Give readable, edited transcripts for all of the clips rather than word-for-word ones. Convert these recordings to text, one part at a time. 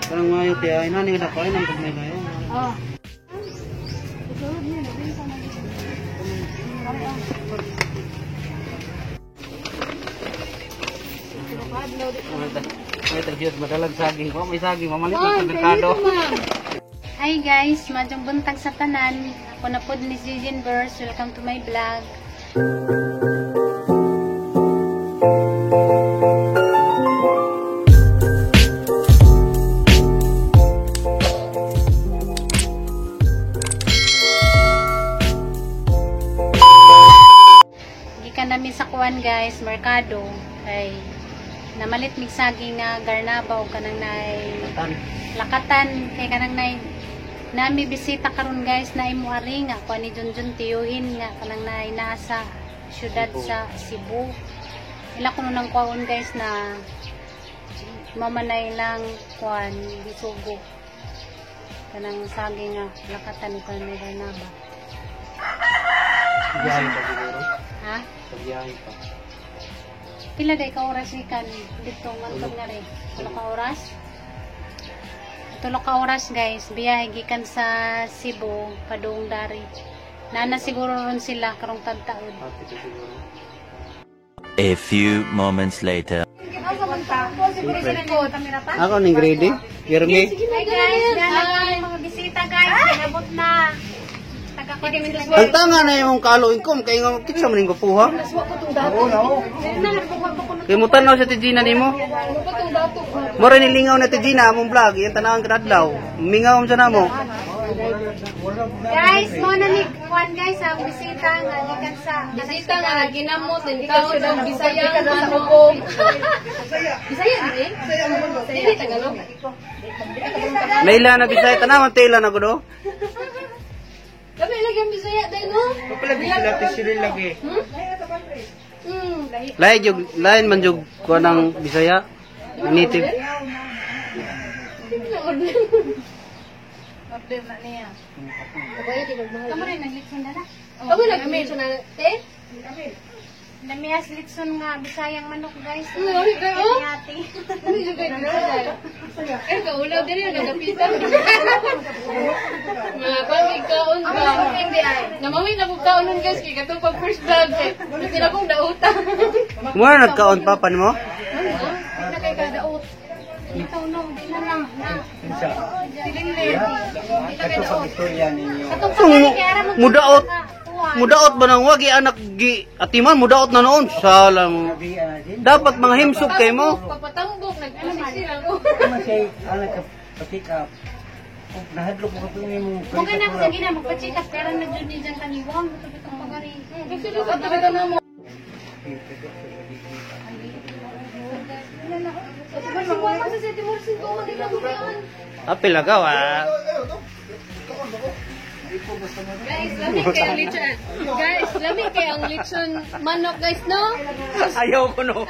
Parang ngayon tiya, inani na kain ang pagmay kayo. Oh. May tagyos, madalag saging ko. May saging, mamalit na sa merkado. Hi guys, madjong buntag sa tanan. Ako na po ni Zizin Burrs. Welcome to my vlog. Gikan namin sa kuwan guys, merkado. Ay namalit mig saging nga garnabaw kanang nay lakatan kay kanang nay nami bisita karon guys na imuari nga kuan ni Junjun tiyuhin nga kanang nay nasa syudad sa Cebu. Ila kuno nang kuon guys na mamanay lang kuan bisugo kanang saging nga lakatan kuan ni garnabaw. Biyahe pa siguro. Ha? Biyahe pa. Pila day ka oras ikan dito ngantong nga rin? Tulo ka oras? Tulo ka oras guys. Biyahe gikan sa Cebu, padung dari. Nana siguro ron sila karong tagtaon. A few moments later. Ako ning grade. Irmi. Hi guys, dala mga bisita guys. Nabot na. Ang tanga na yung kalo income kay nga kitsa man ning gupuha. Kay mo tanaw sa Tijina nimo. Mora nilingaw na Tijina among vlog, yan tanawang kadlaw. Mingaw sa namo. Guys, mo na ni kuan guys ang bisita nga gikan sa Bisita nga ginamot din taon sa Bisaya ano. Bisaya din? Bisaya Tagalog. Naila na bisay tanawan tela na gudo. Kami lagi ang Bisaya din no? Papalagi sila tisiri lagi. Hmm. Lain man jug kuan ang Bisaya. Native. Order na niya. Kamu rin naglitson dala. Kami nag-mail na te? Namias litson nga bisayang manok guys. Lori kayo? Ati. Ano yung kayo na? Eh, kaulaw din yun, nagapitan. Mga pamig kaon ba? Namawin na kong kaonon guys, kaya katong pag first vlog eh. Kasi na kong dautang. Mura nagkaon pa pan mo? Na kay kadaot. Ikaw no, di na lang. Silingler. Ito sa istorya ninyo. Katong pagkari kaya ara mo. Mudaot. Mudaot ba nang wagi anak gi atiman mudaot na noon salam. Dapat mga himsog kay mo. Pagpatambok, nag-asisir ako. Masay anak ka patikap. Nahadlok mo kung mo. Kung ka na ako sa gina, magpachikas, pero nag-jud ni dyan kaniwang. Ito itong pagkari. Kasi lukat na kita na mo. Subukan sa City Morsin ko, hindi lang yan. Apil agaw ah. Guys, lamig kayo ang lechon. Guys, lamig kayo ang lechon manok, guys, no? Ayaw ko no.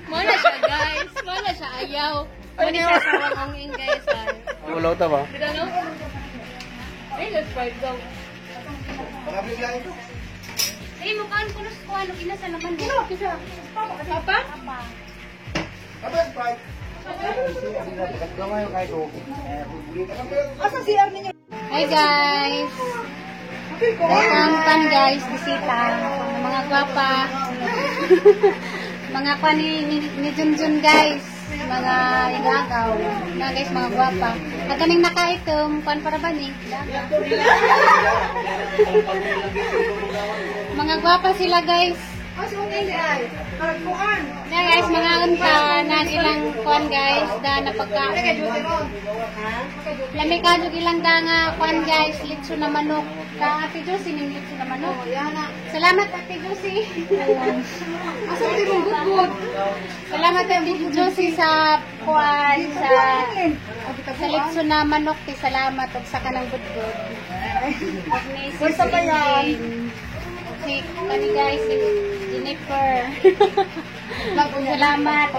Mana siya, guys. Mana siya, ayaw. Mana siya sa wangongin, guys. Ulaw ta ba? Kita, no? Ay, let's try it daw. Eh, mukhaan ko nus ko, ano, kinasa naman. Kisa, papa? Hi guys! Welcome pan guys, bisita. Mga gwapa. Mga kwa ni Junjun guys. Mga igagaw. Na guys, mga gwapa. At kaming nakaitom, kwan para ba ni? Mga gwapa sila guys. Na guys, mga unta na ilang kwan guys, da na pagkain. Lami ka jud ilang da nga kwan guys, litso na manok. Ka Ate Josie ning litso na manok. Salamat Ate Josie. Asa di mo good. Salamat Ate Josie sa kwan sa litso na manok, salamat ug sa kanang budbud. Basta pa yan. Si kani guys, si Jennifer. Salamat.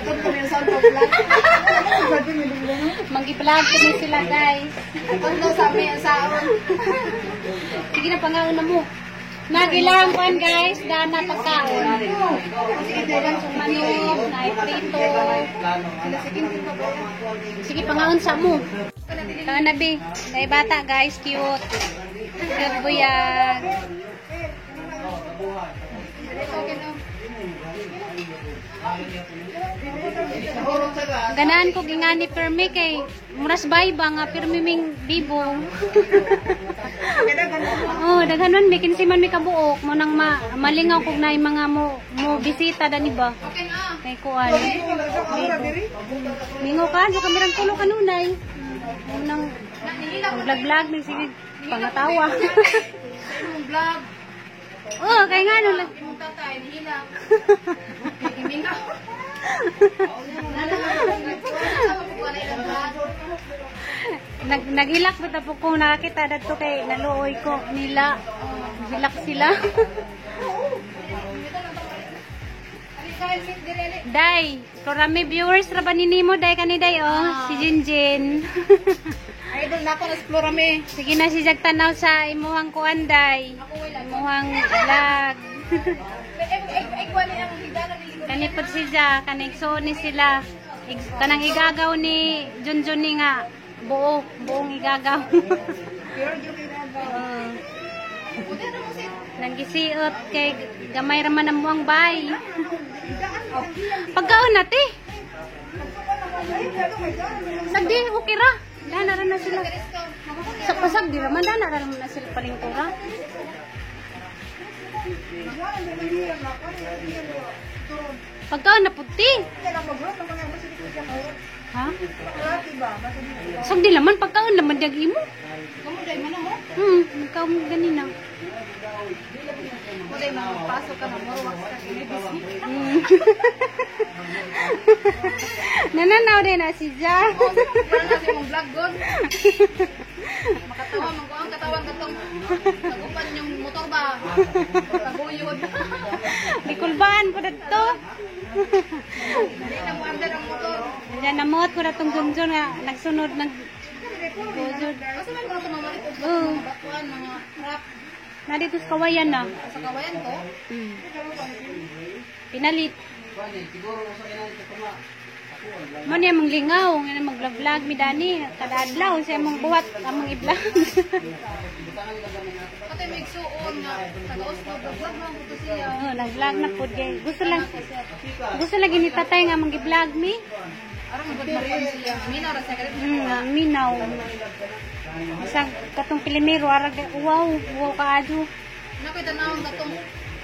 Manggi-vlog kami sila guys. Ano sabi sa aron? Sige na pangaon na mo. Nagilang kuan guys, dana pagkaon. Manok, naipito. Sige, pangaon sa mo. Nabi, kay bata guys, cute. Cute buyag. Ganahan ko gingani permi kay muras bay ba nga permi ming bibo. Oh, daghanon mi kinsi man mi kabuok mo nang malingaw kog na mga mo bisita dani ba. Kay kuan. Mingo ka sa kamerang tulo kanunay. Nang vlog mi sige pangatawa. Vlog. Oh, kay ngano lang. Imong tatay hilang. Iminga. Naghilak ba tapo ko nakakita dito kay naluoy ko nila. Hilak sila. Day, karami viewers ra ba nimo day kani day oh, si Jinjin. Idol na ako na-explore mi. Sige na si tanaw sa imuhang kuan day. Imuhang vlog. Kani pud siya, kanig ni sila. Kanang igagaw ni Junjun ni nga buong igagaw. Nagisiot kay gamay ra man ang buang bay. Pagkaon nati. Sagdi okay ra. Dana ra na sila. Sa pasag di ra man dana ra na sila palingkura. Pagkaon na puti. Ha? Sagdi laman pagkaon laman diag imo. Kamu day man mo? Ikaw mo ganina. Mo day pasok ka na mo wax ka kini bisik. Nananaw din na si Ja. Wala si mong vlog gon. Makatawa man ko ang katawan katong nagupan yung motor ba. Taguyod. Bikulbaan ko dito. Hindi na mo under ang motor. Diyan namot ko na itong Junjun nga nagsunod nag Junjun. Kasi man ko sa mamalit og Oo. mga batuan, mga rap Na dito sa kawayan na. sa kawayan to. Pinalit. Mo niya mong lingaw, nga mag-vlog mi dani kada adlaw siya mong buhat among i-vlog. Pati may igsuon nga taga-os na vlog man ko to siya. Oh, nag-vlog na pud kay gusto lagi ni tatay nga mong i-vlog mi. Arang good marion siya. Minaw ra sa kadto. Minaw. Isang katong Pilimero arag wow kaadyo. Nakoy tanawon katong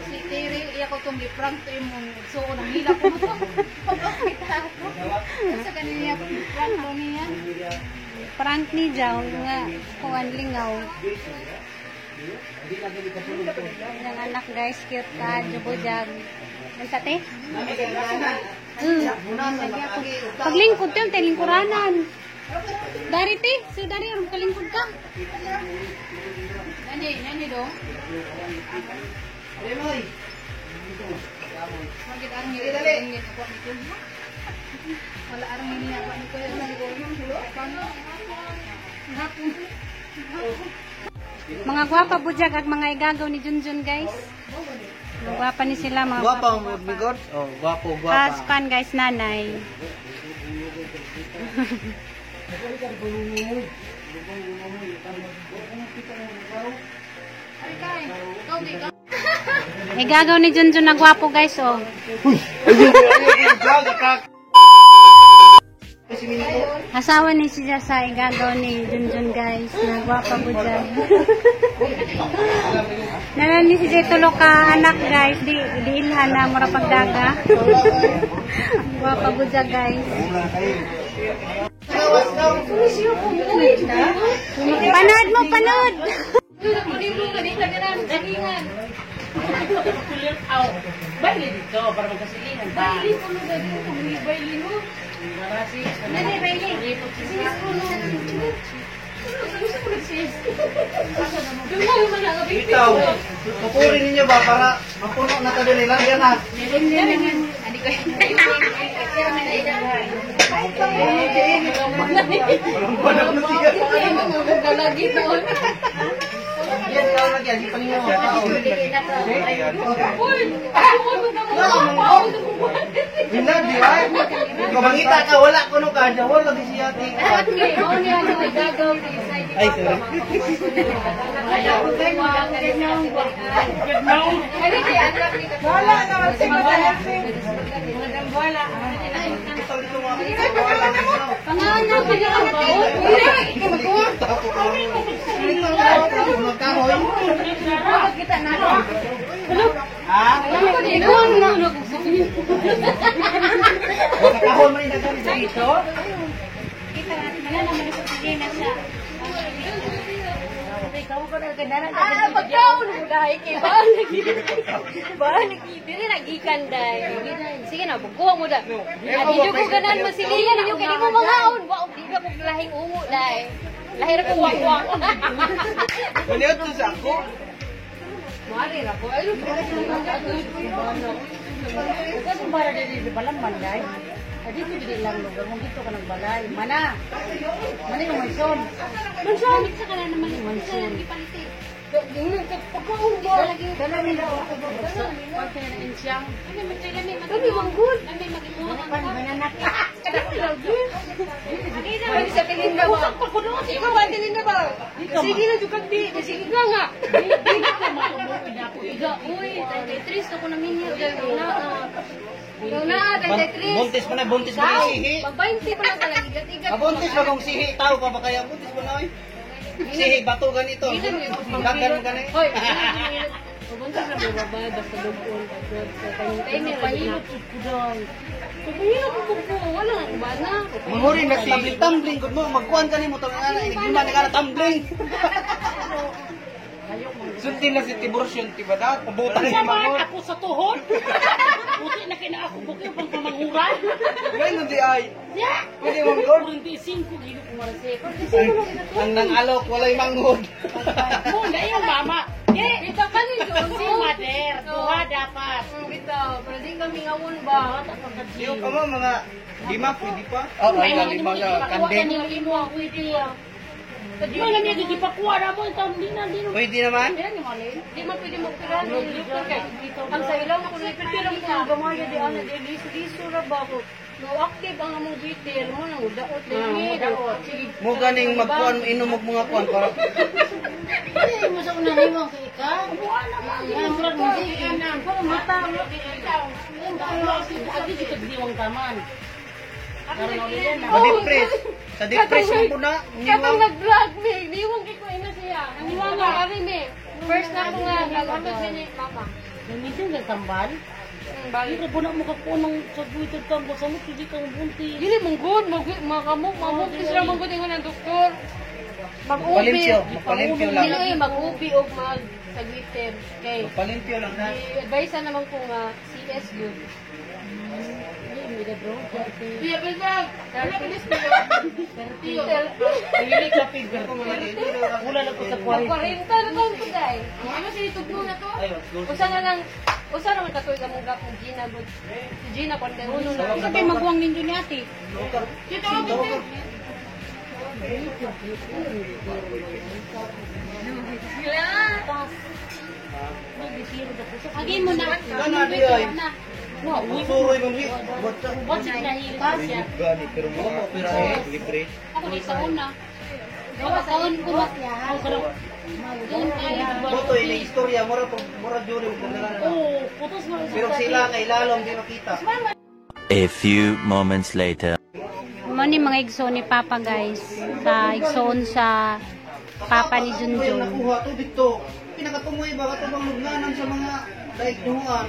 si Terry iya ko tong giprank to imong igsuon ang hila ko to. Pagkita ko. Sa kaniya prank to niya. Prank ni Jaw nga kuan lingaw. Yang anak guys cute kaadyo bujag. Unsa te? Paglingkod tayo, tayo lingkuranan. Dari te, so dari ang kalingkod ka. Nani do. Magit ang ngiri ako nito. Wala arang ngiri ako nito yung siguro. Mga gwapa bujag at mga igagaw ni Junjun guys. Mga gwapa ni sila mga Guwapa mo bigod? Oh, guwapo, guwapa. Haspan guys, nanay. Ari kay. Ikaw di ka. Igagaw ni Junjun na gwapo guys oh. Asawa ni siya sa igagaw ni Junjun guys. Na gwapa bujag. Nanani si Jay tulo ka anak guys. Di ilhan na mura pagdaga. Gwapa bujag guys. Panood mo, panood! Baili dito para magkasilingan ba? Ikaw, tuturin ninyo ba para mapuno na tayo nila? Yan na. Lagi doon. ikaw lagi, lagi palingaw. Hindi, di ba? Kumangita ka, wala ko no ka, wala di siya. Ay, sorry. Wala naman si Madam. Wala. Kita na. Kahon man ina dito. Kita naman sa pagkina siya. Pagkaon mo dahil kay balik diri nagikan dai. Sige na, bugo mo da. Adi ko ganan mo silingan ninyo kay di mo mangaon. Wa di ka mo lahing ungo dai. Lahir ko wak-wak. Maniot to sa ako. Mari ra ko. Ay, Kasi para dito balaman guys. Dito dito lang lugar mo dito ka ng balay. Mana yung mansion. mansion sa kana naman mansion gipaliti. Dingon ka pagkaon ba lagi Dala nila ako ba? Pagka na insyang. Kami magtilami magami manggol. Kami magimuha ang Bananak. Hindi naman sa tingin na ba? Ikaw ba tingin na ba? Sige na jukag di. Sige nga nga. Dili ka maumuwi na ako. Iga, uy, 33 ako na minyo. Yung na, 33. Buntis pa na, buntis pa na yung sihi. Mag-20 pa lang talaga. Igat-igat. Buntis pa kung sihi, tao pa ba kaya? Buntis pa na oy. Sihi, bato ganito. Dagan mo ganito. Hoy, pupunta sa babay, basta doon. Tayo ni Pahilot sa kudang. Pagpahilot ko po, wala nga ba na? Mahuri na tumbling gud mo, magkuan ka nimo tong ana, inigma na tumbling. Sundin na si Tibursion, tiba da, pabutan ni Samahan Mangod. ako sa tuhod. Puti na kinaako bukyo pang pamanguran. Ganun di ay. Ya! Pwede Mangod. 45 gino ko marasip. Ang nangalok, walay Mangod. Mo na yung mama. Ito ka ni John. Si Mader, tuha dapat. Ito, pero di kami ngawon ba? Yung ka mo, mga lima, pwede pa? Oo, ay lima ka, kandeng. Wala niya gigipakuha na mo itong di na. Pwede naman? Di man pwede magpira ni Doctor kay ang sa ilaw ko ni pero ko gamaya di ana di liso ra ba ko. No active ang among bitter mo nang daot ni daot. Sige. Mo ganing magkuan, inom mo mga kuan para. Ay, mo sa una ni mo kay ka. Buwan na mo. Yan murag mo di kanan. Pero mata mo kay ikaw. Yung tao si adi kita diwang taman. Sa depress mo po na. Katong nag-vlog me, niwang kay ko ina siya. Niwang ari me. First na ko nga nag-upload ni mama. Namitin ka tambal. Hindi ka po na makapunong sa Twitter tambal. Sa mo, hindi ka bunti. Dili mong good, mamog sila mong good ng doktor. Palimpyo, palimpyo lang. Dili mag-ubi og mag sa glitter. Kay Palimpyo lang na. advice naman ko nga CS good. Iya, benar. Karena penis Pili ka figure. Wala na ko sa 40. 40 na taon ko dai. Ano si tugno na to? Usa na lang, usa na man katoy ka mong gapong Gina good. Si Gina kon kay uno na. Sa kay magwang ninyo ni ate. Dito ako. Sila. Agi mo na. Ano di ay? Suroy mo ni. What's it na hipas ya? Gani pero mo opera libre. Ako di sa una. Dawa taon ko mas ya. Doon ay Foto ini istorya mura juri mo na. oh, putos mo Pero sila kay lalom di makita. A few moments later. Mo ni mga igsoon ni Papa guys. Sa igsoon sa Papa ni Junjun. Nakuha to dito. Pinakatumoy ba ka bang lugnanan sa mga daigduhan.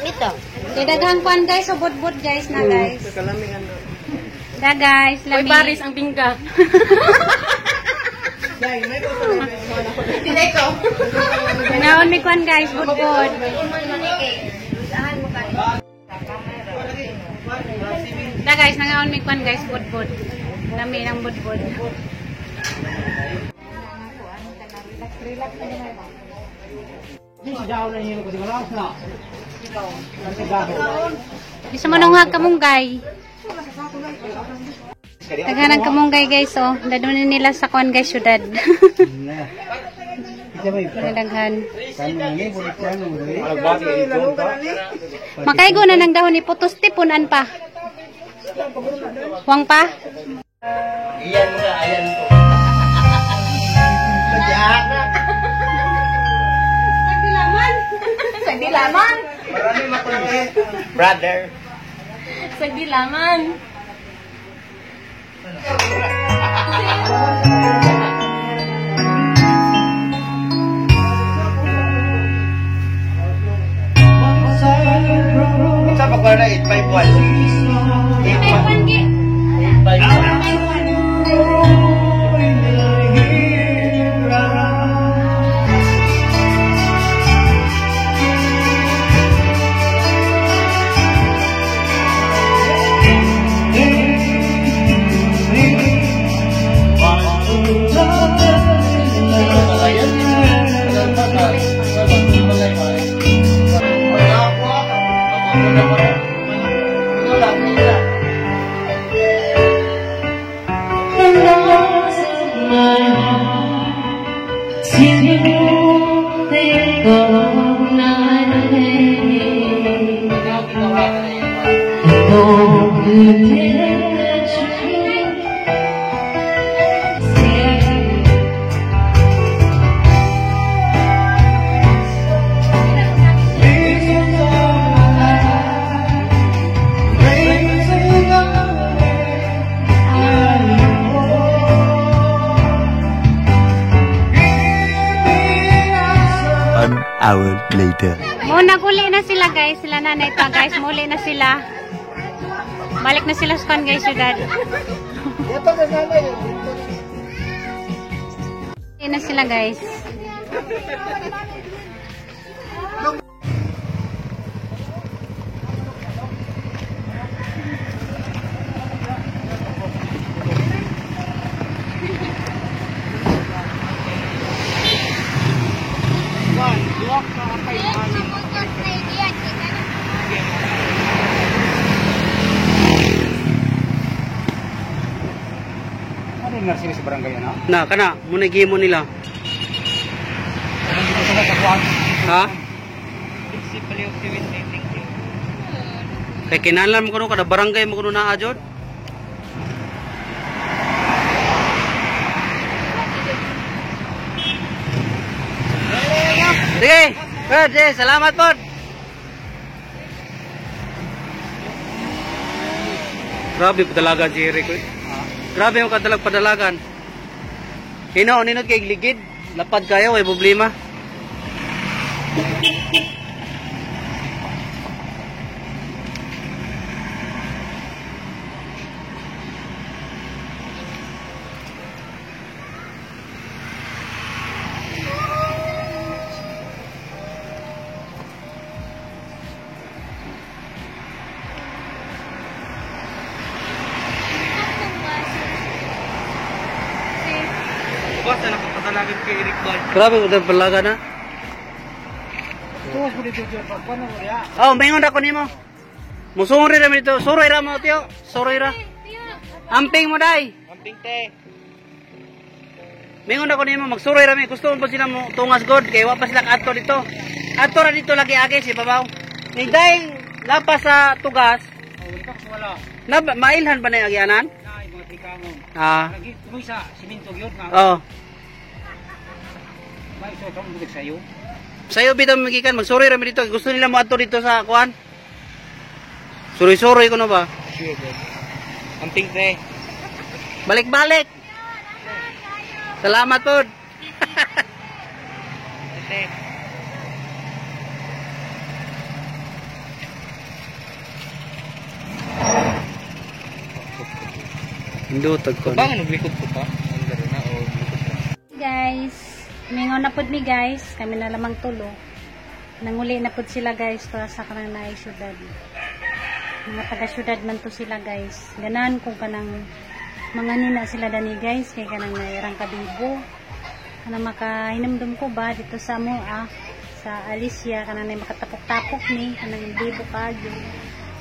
Ito. Daghang kwan guys, ubod-bod guys na guys. Kalamingan na. Da guys, lami. Paris ang bingka. Dai, may ko sa Tinay ko. Naon mi kwan guys, budbod. Da guys, nangaon mi kwan guys, budbod. Lami ng budbod. Bisa mo nung kamunggay. Taghanang kamunggay guys oh. Dadunin nila sa kwan guys syudad. Daghan. Makaigo na ng dahon ni putos tipunan pa. Huwang pa. Iyan mo na, ayan ko. Sagdilaman. Marami makulit. Brother. Sagdilaman. Sa pagkala na 851. 851. An hour later. Naguli na sila guys, sila nanay pa guys, muli na sila. Balik na sila sa guys, syudad. Muli na sila guys. Ano yung nursery sa barangay na? Na kana muna gimo nila. Ha? Kay kinalam ko no kada barangay mo kuno naa jud. Sige, pwede, salamat po. Grabe padalagan si Eric. Grabe yung kadalag padalagan. Hinaon-inod kay ligid. Lapad kayo, may problema. Basta nakapatalagan kay Eric Boy. Grabe padalagan na. Tuwas mo dito dyan. Paano mo ya? Oh, maingon ako nimo. Musuri ra mi dito. Suroy ra mo tiyo. Suroy ra. Amping mo dai. Amping te. Maingon ako nimo magsuroy ra mi. Gusto mo sila mo tungas god kay wa pa sila kadto dito. Adto ra dito lagi agi si babaw. Ni daing lapas sa tugas. Wala. Na mailhan ba na yung agyanan? Na, yung mga trikamon. Ah. Lagi, tuloy sa simintog yun. Oh. May iso kang bugig sa'yo. Sayo bitaw magikan magsuroy ra mi dito. Gusto nila mo adto dito sa kuan. Suroy-suroy ko no ba? Sure, bro. Amping te. Balik-balik. Salamat po. Te. Indutag ko. Bakit naglikod ko pa? Andaro na o likod na? Guys, mingon na pud mi guys, kami na lamang tulo. Nanguli na pud sila guys para sa kanang naay syudad. Mga taga-syudad man to sila guys. Ganan kung kanang mga nina sila dani guys, kay kanang nairang kadibo. Kanang makahinamdum ko ba dito sa mo sa Alicia kanang nay makatapok-tapok ni kanang dibo kadyo.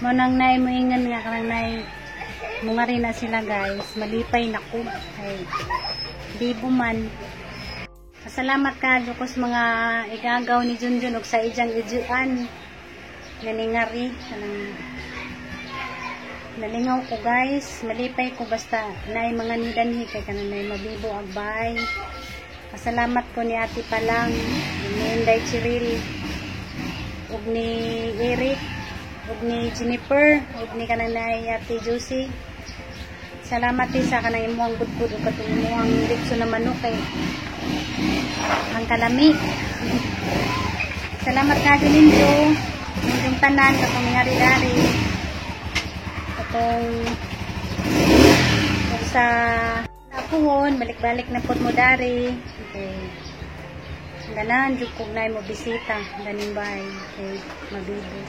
Mo nang nay moingan nga kanang nay mungari na sila guys, malipay na ko. Ay, dibo man. Salamat ka ko sa mga igagaw ni Junjun ug sa ijang ijuan. Naningari kanang nalingaw ko guys, malipay ko basta naay mga nidanhi kay kanang naay mabibo agbay. Pasalamat ko ni Ate Palang, ni Inday Chiril, ug ni Eric, ug ni Jennifer, ug ni kanang naay Ate Josie. Salamat sa kanang imuang budbud ug katong imuang litso na manok kay ang kalami. Salamat ka Ninjo, yung tanan katong ngari-dari. Katong sa napuhon, balik-balik na pod mo dari. Okay. Ganan jud kog nay mo bisita ganing bahay kay mabibo.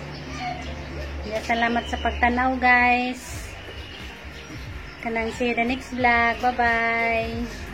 Salamat sa pagtanaw guys. Kanang see you the next vlog. Bye-bye.